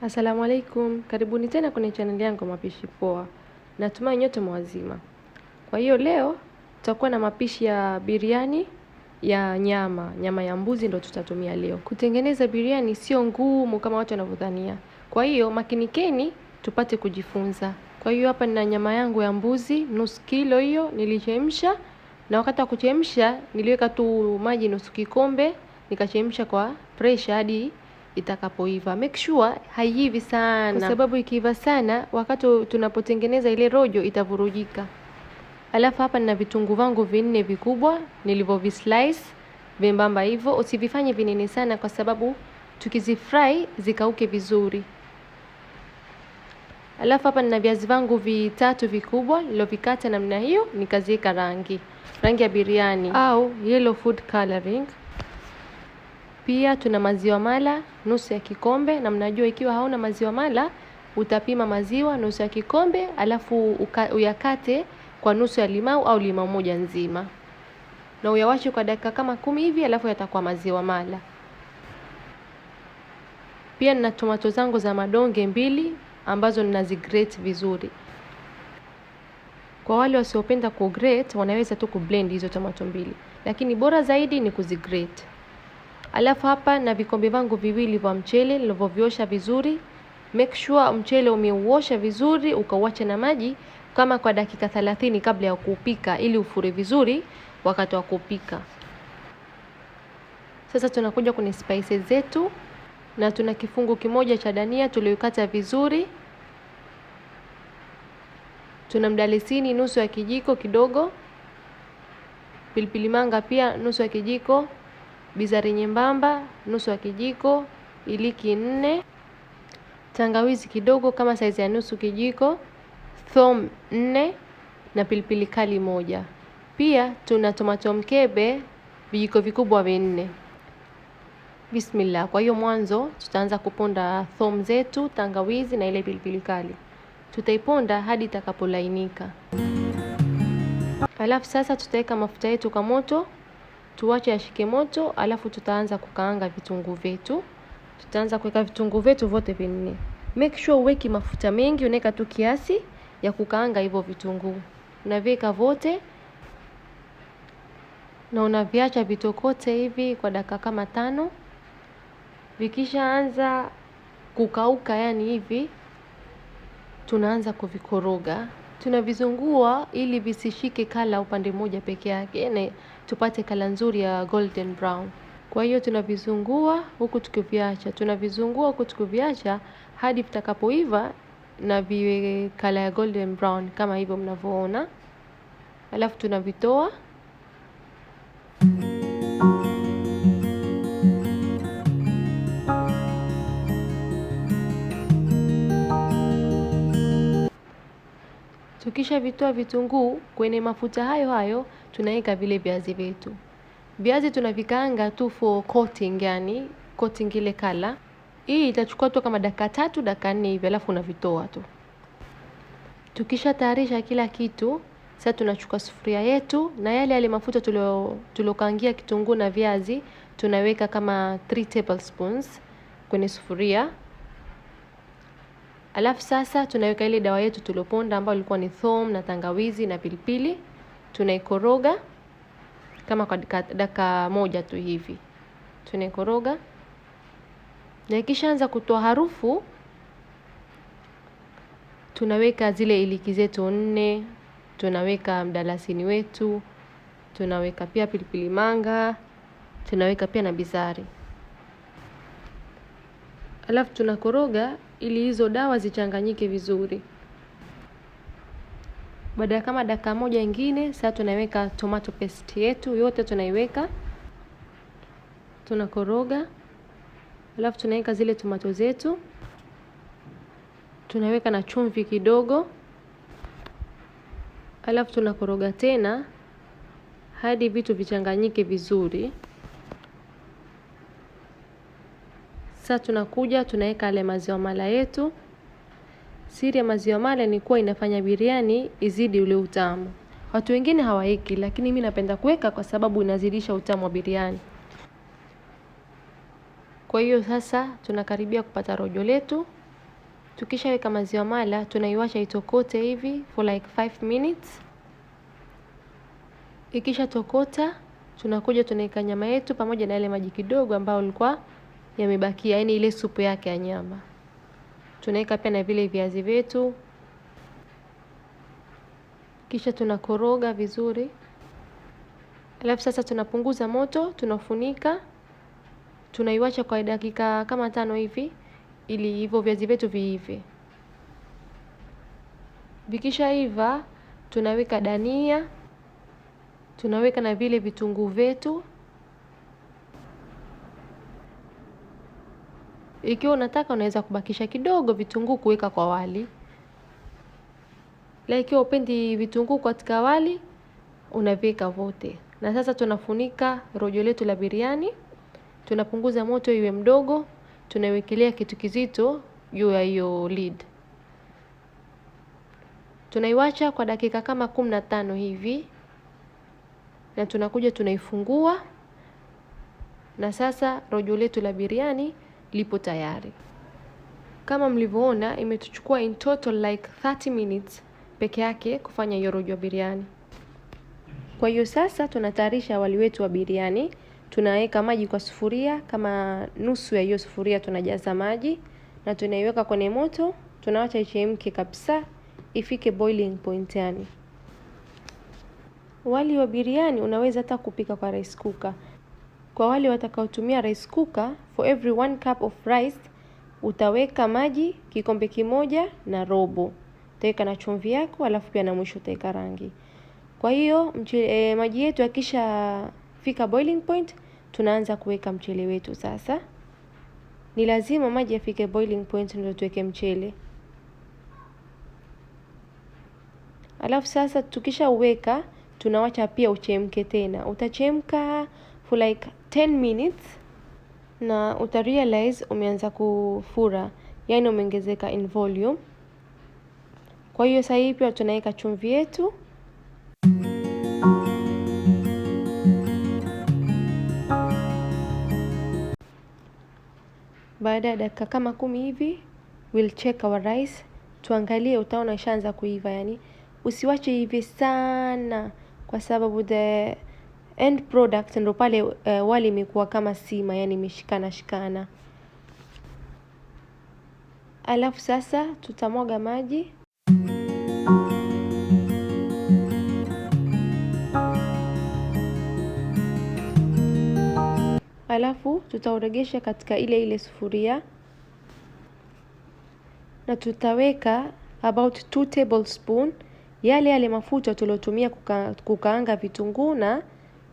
Assalamu alaikum, karibuni tena kwenye channel yangu Mapishi Poa. Natumai nyote mwazima. Kwa hiyo leo tutakuwa na mapishi ya biriani ya nyama ya mbuzi ndio tutatumia leo. Kutengeneza biriani sio ngumu kama watu wanavyodhania. Kwa hiyo makinikeni tupate kujifunza. Kwa hiyo hapa nina nyama yangu ya mbuzi nusu kilo, hiyo nilichemsha, na wakati wa kuchemsha niliweka tu maji nusu kikombe, nikachemsha kwa pressure hadi itakapoiva. Make sure haiivi sana, kwa sababu ikiiva sana wakati tunapotengeneza ile rojo itavurujika. Alafu hapa nina vitunguu vangu 4 vikubwa nilivyovislice vembamba hivyo. Usivifanye vinene sana kwa sababu tukizifry zikauke vizuri. Alafu hapa nina viazi vangu 3 vikubwa nilovikata namna hiyo, nikaziweka rangi ya biriani au yellow food coloring. Pia tuna maziwa mala nusu ya kikombe, na mnajua ikiwa hauna maziwa mala utapima maziwa nusu ya kikombe, alafu uyakate kwa nusu ya limau au limau moja nzima, na uyawache kwa dakika kama 10 hivi, alafu yatakuwa maziwa mala. Pia nina tomato zangu za madonge 2 ambazo ninazigrate vizuri. Kwa wale wasiopenda kugrate wanaweza tu kublend hizo tomato 2, lakini bora zaidi ni kuzigrate. Alafu hapa na vikombe vangu 2 vya mchele nilivyoviosha vizuri. Make sure mchele umeuosha vizuri, ukauacha na maji kama kwa dakika 30 kabla ya kupika, ili ufure vizuri wakati wa kupika. Sasa tunakuja kwenye spices zetu, na tuna kifungu kimoja cha dania tuliokata vizuri. Tuna mdalasini nusu ya kijiko kidogo, pilipili manga pia nusu ya kijiko, bizari nyembamba nusu ya kijiko, iliki 4, tangawizi kidogo kama size ya nusu kijiko, thom 4 na pilipili kali 1. Pia tuna tomato mkebe vijiko vikubwa 4. Bismillah. Kwa hiyo mwanzo tutaanza kuponda thom zetu, tangawizi na ile pilipili kali. Tutaiponda hadi itakapolainika. Alafu sasa tutaweka mafuta yetu kwa moto, tuache yashike moto, alafu tutaanza kukaanga vitunguu vyetu. Tutaanza kuweka vitunguu vyetu vyote 4. Make sure uweki mafuta mengi, unaweka tu kiasi ya kukaanga hivyo vitunguu. Unaviweka vote na unaviacha vitokote hivi kwa dakika kama 5. Vikishaanza kukauka yani hivi, tunaanza kuvikoroga. Tunavizungua ili visishike kala upande mmoja peke yake, na tupate kala nzuri ya golden brown. Kwa hiyo tunavizungua huku tukiviacha, hadi vitakapoiva na viwe kala ya golden brown kama hivyo mnavyoona. Alafu tunavitoa. Tukisha vitoa vitunguu kwenye mafuta hayo tunaweka vile viazi vyetu. Viazi tunavikaanga tu for coating, yani coating ile kala. Hii itachukua tu kama dakika 3 dakika 4 hivi, alafu unavitoa tu. Tukisha tayarisha kila kitu, sasa tunachukua sufuria yetu na yale mafuta tuliokaangia kitunguu na viazi, tunaweka kama 3 tablespoons kwenye sufuria. Alafu sasa tunaweka ile dawa yetu tulioponda ambayo ilikuwa ni thom na tangawizi na pilipili. Tunaikoroga kama kwa dakika 1 tu hivi. Tunaikoroga. Na ikishaanza kutoa harufu, tunaweka zile iliki zetu 4, tunaweka mdalasini wetu, tunaweka pia pilipili manga, tunaweka pia na bizari. Alafu tunakoroga ili hizo dawa zichanganyike vizuri. Baada kama dakika 1 nyingine, sasa tunaweka tomato paste yetu yote, tunaiweka, tunakoroga. Alafu tunaweka zile tomato zetu, tunaweka na chumvi kidogo. Alafu tunakoroga tena hadi vitu vichanganyike vizuri. Sasa tunakuja tunaweka ile maziwa mala yetu. Siri ya maziwa mala ni kuwa inafanya biriani izidi ule utamu. Watu wengine hawaeki, lakini mimi napenda kuweka kwa sababu inazidisha utamu wa biriani. Kwa hiyo sasa tunakaribia kupata rojo letu. Tukishaweka maziwa mala, tunaiwacha itokote hivi for like 5 minutes. Ikisha tokota, tunakuja tunaweka nyama yetu pamoja na ile maji kidogo ambayo ilikuwa yamebakia, yani ile supu yake ya nyama. Tunaweka pia na vile viazi vyetu. Kisha tunakoroga vizuri. Alafu sasa tunapunguza moto, tunafunika. Tunaiwacha kwa dakika kama 5 hivi ili hivyo viazi vyetu viive. Vikishaiva, tunaweka dania. Tunaweka na vile vitunguu vyetu. Ikiwa unataka unaweza kubakisha kidogo vitunguu kuweka kwa wali. La ikiwa upendi vitunguu katika wali, unaweka vote. Na sasa tunafunika rojo letu la biriani. Tunapunguza moto iwe mdogo. Tunawekelea kitu kizito juu ya hiyo lid. Tunaiwacha kwa dakika kama 15 hivi. Na tunakuja tunaifungua. Na sasa rojo letu la biriani lipo tayari. Kama mlivyoona, imetuchukua in total like 30 minutes peke yake kufanya hiyo rojo ya biriani. Kwa hiyo sasa tunatayarisha wali wetu wa biriani. Tunaweka maji kwa sufuria, kama nusu ya hiyo sufuria tunajaza maji na tunaiweka kwenye moto. Tunaacha ichemke kabisa ifike boiling point yani. Wali wa biriani unaweza hata kupika kwa rice cooker. Kwa wale watakaotumia rice cooker, for every 1 cup of rice utaweka maji kikombe kimoja na robo. Utaweka na chumvi yako, alafu pia na mwisho utaweka rangi. Kwa hiyo maji yetu yakisha fika boiling point, tunaanza kuweka mchele wetu sasa. Ni lazima maji yafike boiling point ndio tuweke mchele. Alafu sasa tukishauweka, tunawacha pia uchemke tena. Utachemka for like 10 minutes na utarealize umeanza kufura, yani umeongezeka in volume. Kwa hiyo sasa hivi pia tunaweka chumvi yetu. Baada ya dakika kama 10 hivi, we'll check our rice. Tuangalie, utaona ishaanza kuiva yani. Usiwache hivi sana kwa sababu the end product ndio pale wali imekuwa kama sima yani imeshikana shikana. Alafu sasa tutamwaga maji. Alafu tutauregesha katika ile sufuria na tutaweka about 2 tablespoon yale mafuta tuliotumia kukaanga vitunguu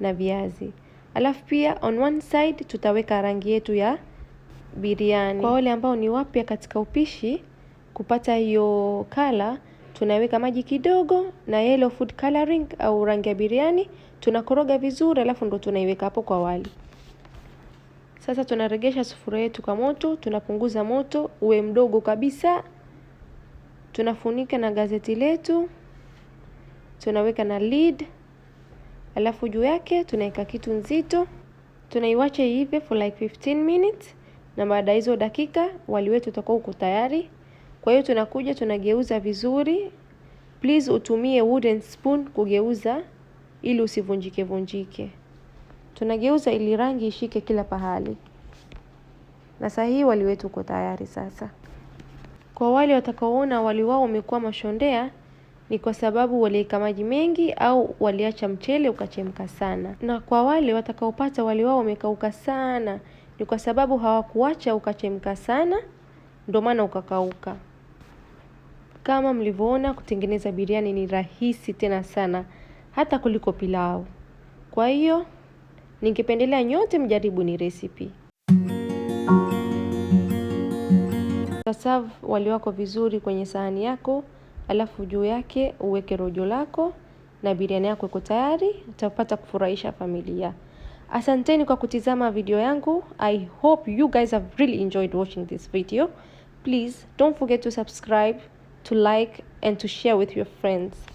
na viazi. Alafu pia on one side tutaweka rangi yetu ya biriani. Kwa wale ambao ni wapya katika upishi kupata hiyo kala, tunaweka maji kidogo na yellow food coloring au rangi ya biriani, tunakoroga vizuri alafu ndo tunaiweka hapo kwa wali. Sasa tunaregesha sufuria yetu kwa moto, tunapunguza moto uwe mdogo kabisa. Tunafunika na gazeti letu. Tunaweka na lid. Alafu juu yake tunaweka kitu nzito. Tunaiwacha iive for like 15 minutes na baada hizo dakika wali wetu utakuwa uko tayari. Kwa hiyo tunakuja tunageuza vizuri. Please utumie wooden spoon kugeuza ili usivunjike vunjike. Tunageuza ili rangi ishike kila pahali. Na sasa hii wali wetu uko tayari sasa. Kwa wale watakaoona wali wao umekuwa mashondea, ni kwa sababu waliweka maji mengi au waliacha mchele ukachemka sana. Na kwa wale watakaopata wali wao umekauka sana, ni kwa sababu hawakuacha ukachemka sana, ndio maana ukakauka. Kama mlivyoona, kutengeneza biriani ni rahisi tena sana, hata kuliko pilau. Kwa hiyo ningependelea nyote mjaribu ni recipe. Serve wali wako vizuri kwenye sahani yako, alafu juu yake uweke rojo lako na biriani yako iko tayari, utapata kufurahisha familia. Asanteni kwa kutizama video yangu. I hope you guys have really enjoyed watching this video. Please don't forget to subscribe, to like and to share with your friends.